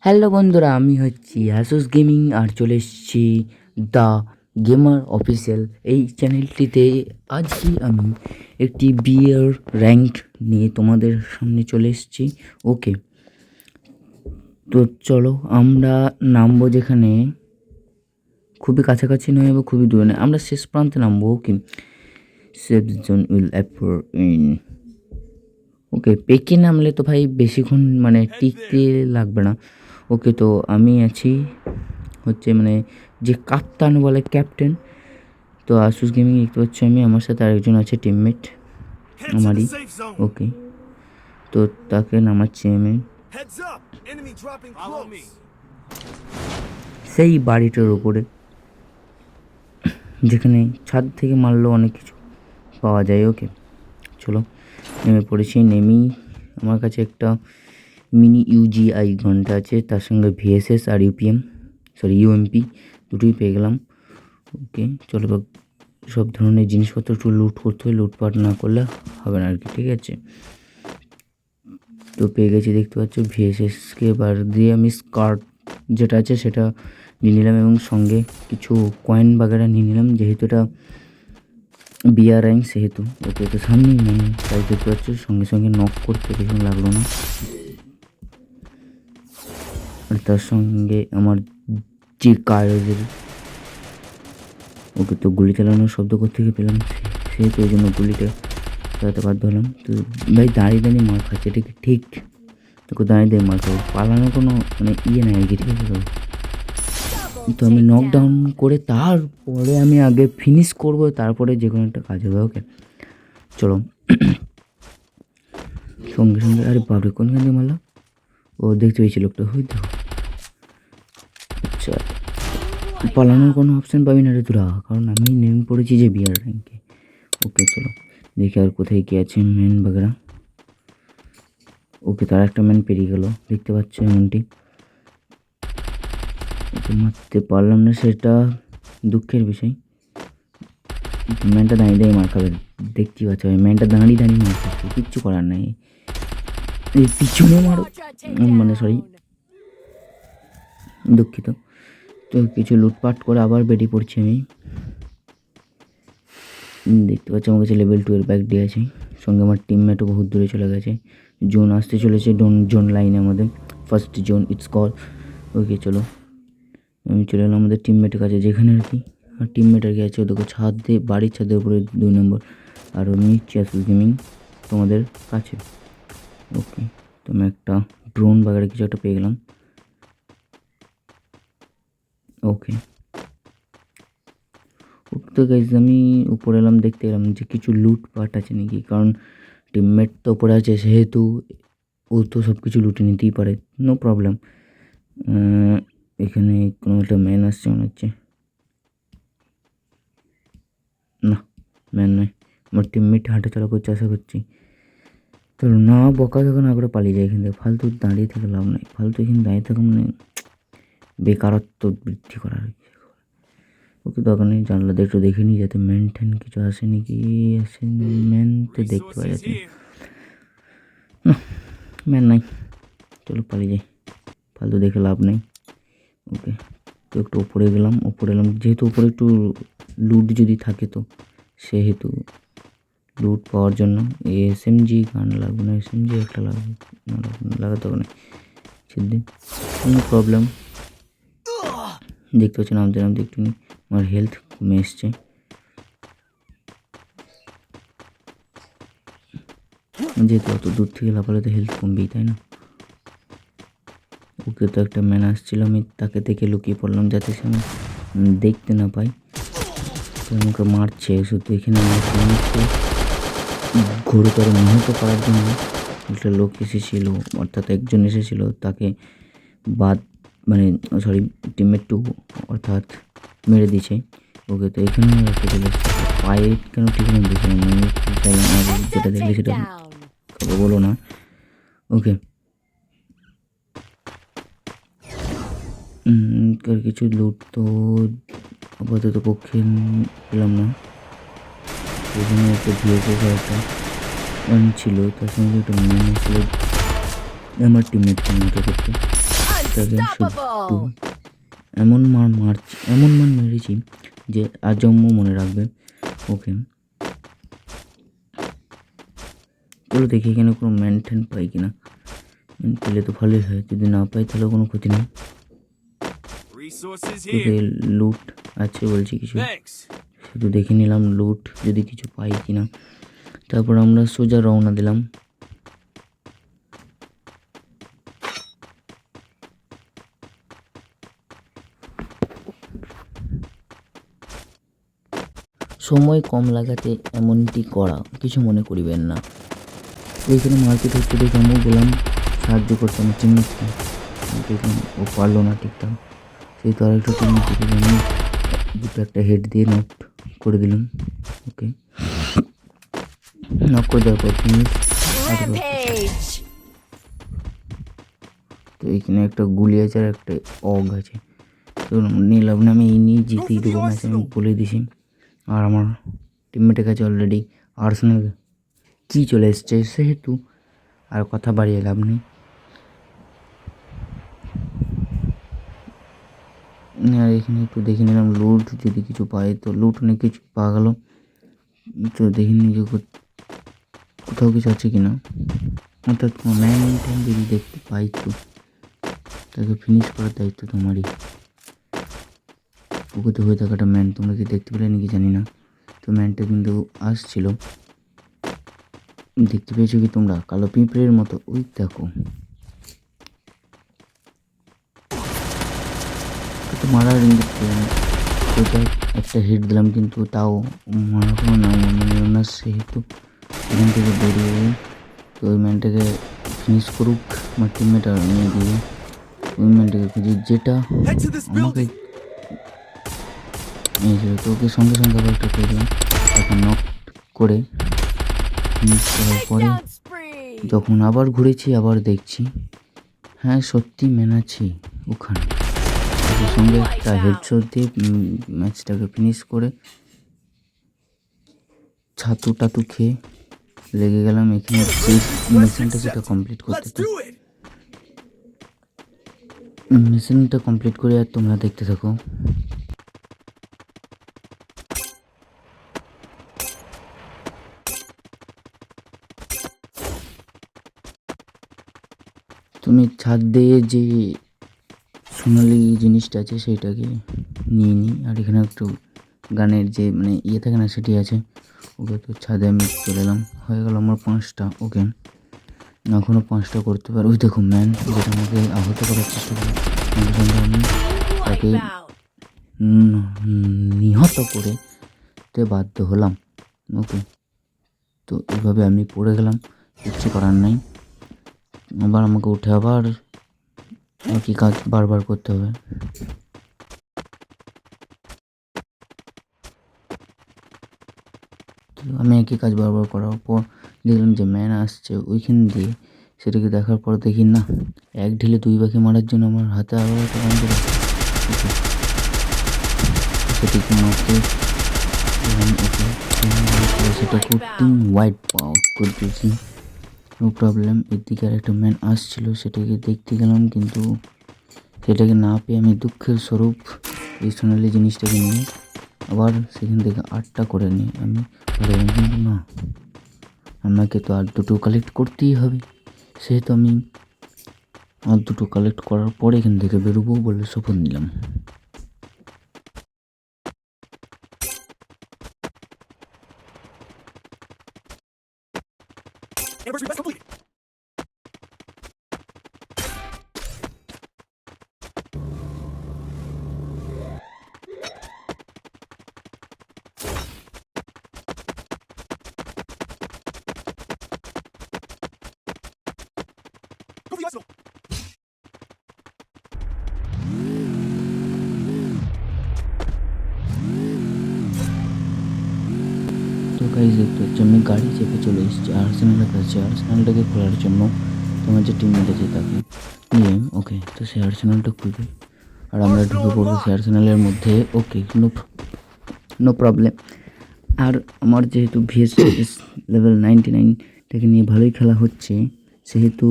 Hello বন্ধুরা, আমি হচ্ছি আসুস গেমিং আর চলে এসেছি দ্য গেমার অফিসিয়াল এই চ্যানেলটিতে। আজকে আমি একটি বিয়ের র্যাঙ্ক নিয়ে তোমাদের সামনে চলে এসেছি। ওকে, তো চলো আমরা নামবো যেখানে খুবই কাছাকাছি নয় এবং খুবই দূরে নয়, আমরা শেষ প্রান্তে নামবো। Okay, safe zone will appear in. Okay, পেকে নামলে তো ভাই বেশিক্ষণ মানে টিকতে লাগবে না। ওকে, তো আমি আছি হচ্ছে মানে যে কাপ্তান বলে ক্যাপ্টেন। তো আসুস গেমিং দেখতে পাচ্ছি আমি, আমার সাথে আরেকজন আছে টিমমেট আমারই। ওকে, তো তাকে নামাচ্ছি আমি সেই বাড়িটার উপরে, যেখানে ছাদ থেকে মারলেও অনেক কিছু পাওয়া যায়। ওকে চলো, নেমে পড়েছি। নেমেই আমার কাছে একটা মিনি ইউজিআই ঘন্টা আছে, তার সঙ্গে ভিএসএস আর ইউএমপি দুটোই পেয়ে গেলাম। ওকে চলো, সব ধরনের জিনিসপত্র একটু লুট করতে হয়, লুটপাট না করলে হবে না আর কি, ঠিক আছে। তো পেয়ে গেছি, দেখতে পাচ্ছ ভিএসএসকে বার দিয়ে আমি স্কার্ট যেটা আছে সেটা নিয়ে নিলাম এবং সঙ্গে কিছু কয়েন বাগেরা নিয়ে নিলাম, যেহেতু এটা বিয়ার র্যাঙ্ক সেহেতু। ওকে, তো সামনেই মানে তাই দেখতে পাচ্ছ, সঙ্গে সঙ্গে নক করতে বেশি লাগলো না। আর তার সঙ্গে আমার যে কারের, ওকে তো গুলি চালানোর শব্দ কোথেকে পেলাম, সেহেতু ওই জন্য গুলিটা চালাতে বাধ্য হলাম। তো ভাই দাঁড়িয়ে দাঁড়িয়ে মার খাচ্ছে, এটা কি ঠিক? তোকে দাঁড়িয়ে দাঁড়িয়ে মার খাবো, পালানোর কোনো মানে নাই আর কি, ঠিক আছে। তো আমি নকডাউন করে তারপরে আমি আগে ফিনিশ করব, তারপরে যে কোনো একটা কাজ হবে। ওকে চলো, সঙ্গে সঙ্গে আরে বাবরে কোনখান দিয়ে মারলাম? ও দেখতে পেয়েছি লোকটা, হয়তো। আচ্ছা, পালানোর কোনো অপশান পাবি না রে তোরা, কারণ আমি নেমে পড়েছি যে বিয়ার র্যাঙ্কে। ওকে চলো দেখি আর কোথায় কি আছে ম্যান বাগেরা। ওকে, তার একটা ম্যান পেরিয়ে গেল, দেখতে পাচ্ছ এমনটি। ওকে মারতে পারলাম না, সেটা দুঃখের বিষয়। ম্যানটা দাঁড়িয়ে দাঁড়িয়ে মার খাবে, দেখতে পাচ্ছ ভাই, ম্যানটা দাঁড়িয়ে দাঁড়িয়ে মার খাচ্ছে, কিচ্ছু করার নাই। এই পিছনে মারো, মানে সরি, দুঃখিত। তো কিছু লুটপাট করে আবার বেরিয়ে পড়ছি আমি। দেখতে পাচ্ছি আমার কাছে লেভেল 2 এর ব্যাগ দিয়ে আছে, সঙ্গে আমার টিমমেটও বহুত দূরে চলে গেছে। জোন আসতে চলেছে, জোন লাইনে আমাদের ফার্স্ট জোন ইটস কল। ওকে চলো, আমি চলে এলাম আমাদের টিমমেটের কাছে, যেখানে আর কি আর টিমমেট আর কি আছে ওদেরকে ছাদে, বাড়ির ছাদের উপরে 2 নম্বর, আর আমি আসুস গেমিং তোমাদের কাছে। ওকে, তো আমি একটা ড্রোন বাগেরা কিছু একটা পেয়ে গেলাম। ওকে, তো গাইজ আমি উপরে এলাম, দেখতে এলাম যে কিছু লুটপাট আছে নাকি, কারণ টিমমেট তো উপরে আছে সেহেতু ও তো সব কিছু লুটে নিতেই পারে, নো প্রবলেম। এখানে কোনো একটা ম্যান আসছে মনে হচ্ছে, না ম্যান নয়, আমার টিমমেট হাঁটাচলা করছে আশা করছি। চলো না বকা থাকা না করে পালিয়ে যায় এখান থেকে, ফালতু দাঁড়িয়ে থেকে লাভ নেই, ফালতু এখানে দাঁড়িয়ে থাকা মানে বেকারত্ব বৃদ্ধি করা আর কি। ওকে দরকার নেই, জানলা দিয়ে একটু দেখে নিই যাতে ম্যান ট্যান কিছু আসে নাকি। আসে ম্যান তো দেখতে পাওয়া যাচ্ছে না, ম্যান নাই, চলো পালিয়ে যাই, ফালতু দেখে লাভ নেই। ওকে, তো একটু উপরে গেলাম, উপরে এলাম, যেহেতু উপরে একটু লুট যদি থাকে তো সেহেতু লুট পাওয়ার জন্য এসএমজি গান লাগবে না, এসএমজি একটা লাগবে না, লাগাতে হবে না, সেদিন কোনো প্রবলেম। দেখতে পাচ্ছি নামতে নামতে একটু আমার হেলথ কমে এসছে। যেহেতু অত দূর থেকে লাফালে তো হেলথ কমবেই, তাই না। ওকে, তো একটা ম্যান আসছিল, আমি তাকে দেখে লুকিয়ে পড়লাম যাতে সে আমি দেখতে না পাই। তো আমাকে মারছে শুধু, এখানে আমাকে ঘোরতর নিহত করার জন্য একটা লোক এসেছিলো, অর্থাৎ একজন এসেছিল, তাকে বাদ মানে সরি টিমমেট 2 অর্থাৎ মেরে দিয়েছে। ওকে, তো এখানে একটা চলে এসেছে, পায়ে কেন ঠিক মতো দিয়েছে যেটা দেখলে সেটা কাউকে বলো না। ওকে, আর কিছু লুট তো আপাতত পক্ষে পেলাম না, এখানে একটা ভিএসএস একটা ছিল, তার সঙ্গে একটা ম্যান ছিল আমার টিমমেটকে মতো করতে। ম্যাচটাকে শুধু এমন মান মেরেছি যে আজম্ম মনে রাখবে। ওকে, চলো দেখি এখানে কোনো ম্যান পাই কিনা। পেলে তো ভালোই হয়, যদি না পাই তাহলে কোনো ক্ষতি নেই। লুট আছে বলছি কিছু, শুধু দেখে নিলাম লুট যদি কিছু পাই কিনা। তারপর আমরা সোজা রওনা দিলাম। সময় কম লাগাতে এমনটি করা কিছু মনে করিবেন না। এইখানে মার্কেট হচ্ছে দেখে আমিও গেলাম সাহায্য করতে আমার টিমমেটকে। দেখলাম ও পারলো না ঠিকঠাক, সেই তো আরেকটা টিমমেট দেখে আমি দুটো একটা হেড দিয়ে নক করে দিলাম। ওকে, নক করে দেওয়ার পর তো এইখানে একটা গুলি আছে আর একটা অগ আছে, তো নিলাম না, আমি এই নিয়ে জিতেই দেবো ম্যাচ, আমি বলে দিছি। আর আমার টিমমেটের কাছে অলরেডি আর্সেনাল কি চলে এসছে, সেহেতু আর কথা বাড়িয়ে লাভ নেই। আর এখানে একটু দেখে নিলাম লুট যদি কিছু পাই, তো লুট অনেক কিছু পাওয়া গেল। তো দেখে নিই যে কোথাও কিছু আছে কিনা, অর্থাৎ কোনো ম্যান যদি দেখতে পাই তো তাকে ফিনিশ করার দায়িত্ব তোমারই। পুকুরতে হয়ে থাকাটা ম্যান তোমরা কি দেখতে পেলে নাকি জানি না। তো ম্যানটা কিন্তু আসছিল, দেখতে পেয়েছো কি তোমরা? কালো পিঁপড়ের মতো, ওই দেখো। তো মারার ইঙ্গিত ওইটা একটা হিট দিলাম, কিন্তু তাও মারা কোনো নাম নিল না, সেহেতু এখান থেকে বেরিয়ে তো ওই ম্যানটাকে ফিনিশ করুক আমার টিমমেট। আর নিয়ে দিয়ে ওই ম্যানটাকে খুঁজি যেটা আমাকে নিয়েছিল, তো ওকে সঙ্গে সঙ্গে আবার একটা করে দিলাম। তাকে নক করে ফিনিশ করার পরে যখন আবার ঘুরেছি আবার দেখছি হ্যাঁ সত্যি ম্যান আছি ওখানে। ওর সঙ্গে একটা হেডশট দিয়ে ম্যাচটাকে ফিনিশ করে ছাতু টাতু খেয়ে লেগে গেলাম এখানে যে মিশনটা সেটা কমপ্লিট করতে। তো মিশনটা কমপ্লিট করে আর তোমরা দেখতে থাকো। তুমি ছাদ দিয়ে যে সোনালি জিনিসটা আছে সেইটাকে নিয়ে নিই, আর এখানে একটু গানের যে মানে ইয়ে থাকে না সেটি আছে। ওকে, তো ছাদে আমি চলে এলাম, হয়ে গেল আমার 5টা। ওকে, এখনও 5টা করতে পারো। ওই দেখো ম্যান যেটা আমাকে আহত করার চেষ্টা করে, সঙ্গে সঙ্গে আমি তাকে নিহত করে তে বাধ্য হলাম। ওকে, তো এইভাবে আমি পড়ে গেলাম, কিচ্ছু করার নাই। আবার আমাকে উঠে আবার একই কাজ বারবার করতে হবে। আমি একই কাজ বারবার করার পর দেখলাম যে ম্যান আসছে ওইখান দিয়ে। সেটাকে দেখার পর দেখি না, এক ঢিলে 2 পাখি মারার জন্য আমার হাতে আবার একটা কাম করে সেটিকে মারতে সেটাকে টিম হোয়াইট আউট করে দিয়েছি, নো প্রবলেম। এদিকে আর একটা ম্যান আসছিল, সেটাকে দেখতে গেলাম, কিন্তু সেটাকে না পেয়ে আমি দুঃখের স্বরূপ এই সোনালি জিনিসটাকে নিয়ে আবার সেখান থেকে 8টা করে নিই আমি। কিন্তু না, আমাকে তো আর 2টো কালেক্ট করতেই হবে, সেহেতু আমি আর 2টো কালেক্ট করার পরে এখান থেকে বেরোবো বলে শপথ নিলাম। তো গাইজ দেখতে হচ্ছে আমি গাড়ি চেপে চলে এসেছি আর্সেনালের কাছে, আর্সেনালটাকে খোলার জন্য। তোমার যে টিমমেট আছে তাকে নিয়ে ওকে, তো সে আর্সেনালটা খুলবে আর আমরা ঢুকে পড়বো সে আর্সেনালের মধ্যে। ওকে, নো প্রবলেম। আর আমার যেহেতু ভিএস লেভেল 99টাকে নিয়ে ভালোই খেলা হচ্ছে, সেহেতু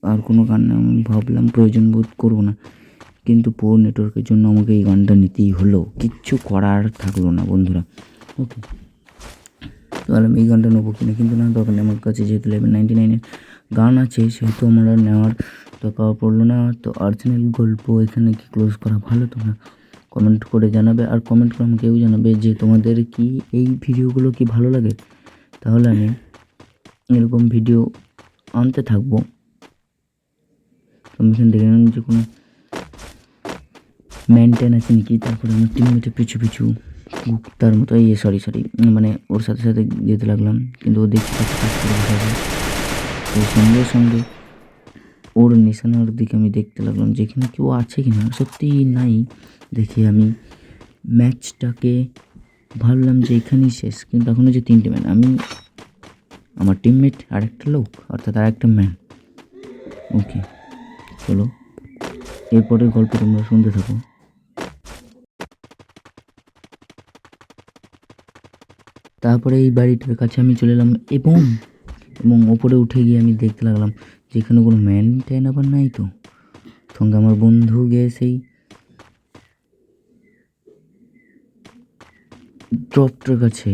আর কোনো গান আমি ভাবলাম প্রয়োজন বোধ করবো না, কিন্তু পুরো নেটওয়ার্কের জন্য আমাকে এই গানটা নিতেই হলো, কিচ্ছু করার থাকলো না বন্ধুরা। ওকে, তো আমি এই গানটা নেবো কিনা, কিন্তু না, দরকার নেই আমার কাছে, যেহেতু 1199-এর গান আছে সেহেতু আমার আর নেওয়ার দরকার পড়লো না। তো অরিজিনাল গল্প এখানে কি ক্লোজ করা ভালো, তোমরা কমেন্ট করে জানাবে, আর কমেন্ট করে আমাকেও জানাবে যে তোমাদের কি এই ভিডিওগুলো কি ভালো লাগে, তাহলে আমি এরকম ভিডিও আনতে থাকবো। আমি এখানে দেখে নিলাম যে কোনো মেনটেন আছে নাকি, তারপরে আমার টিমমেটের পিছু পিছু তার মতো সরি মানে ওর সাথে সাথে যেতে লাগলাম, কিন্তু ও দেখতে কাজ করে বসাবে, তো সঙ্গে সঙ্গে ওর নিশানার দিকে আমি দেখতে লাগলাম যে এখানে কেউ আছে কি না, সত্যিই নাই। দেখে আমি ম্যাচটাকে ভাবলাম যে এখানেই শেষ, কিন্তু এখনও যে 3টে ম্যান, আমি, আমার টিমমেট আর একটা লোক, অর্থাৎ আর একটা ম্যান। ওকে, চলো এরপরের গল্প তোমরা শুনতে থাকো। তারপরে এই বাড়িটার কাছে আমি চলে এলাম এবং ওপরে উঠে গিয়ে আমি দেখতে লাগলাম যে এখানে কোনো ম্যান ট্যান আবার নাই তো। সঙ্গে আমার বন্ধু গিয়ে সেই ড্রপটার কাছে,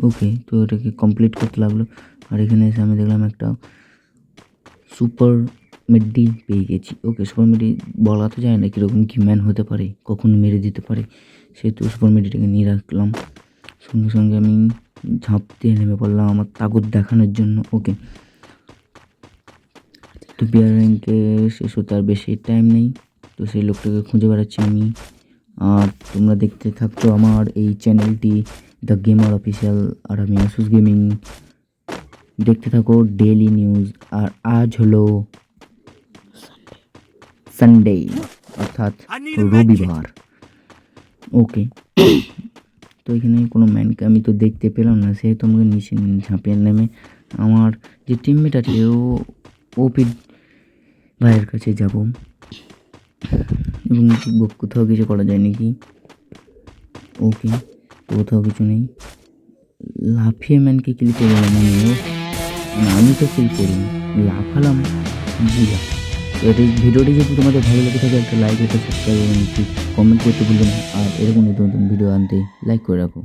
ওকে, তো এটাকে কমপ্লিট করতে লাগলো। আর এখানে এসে আমি দেখলাম একটা সুপার মেডি পেয়ে গেছি। ওকে, সুপার মেডি বলা তো যায় না কীরকম কী ম্যান হতে পারে, কখন মেরে দিতে পারে, সেহেতু সুপার মেডিটাকে নিয়ে রাখলাম। সঙ্গে সঙ্গে আমি ঝাঁপ দিয়ে নেমে পড়লাম আমার তাগত দেখানোর জন্য। ওকে, তো বিয়ার র্যাঙ্কে শেষ হতে আর বেশি টাইম নেই, তো সেই লোকটাকে খুঁজে বেড়াচ্ছি আমি। আর তোমরা দেখতে থাকতো আমার এই চ্যানেলটি দ্য গেমার অফিসিয়াল, আর আমি আসুস গেমিং। দেখতে থাকো ডেইলি নিউজ। আর আজ হলো সানডে, অর্থাৎ রবিবার। ওকে, তো এখানে কোনো ম্যানকে আমি তো দেখতে পেলাম না, সেহেতু আমাকে নিচে ঝাঁপিয়ে নেমে আমার যে টিমমেট আছে ওপি ভাইয়ের কাছে যাব এবং কোথাও কিছু করা যায় নাকি। ওকে, কোথাও কিছু নেই, লাফিয়ে ম্যানকে কিল করে গেলাম না, আমি তো কিল করিনি, লাফালাম বুঝা। তো এই ভিডিওটি যদি তোমাদের ভালো লেগে থাকে একটা লাইক, একটা সাবস্ক্রাইব এবং কমেন্ট করতে ভুলবে না, আর এরকম নতুন নতুন ভিডিও আনতে লাইক করে রাখো।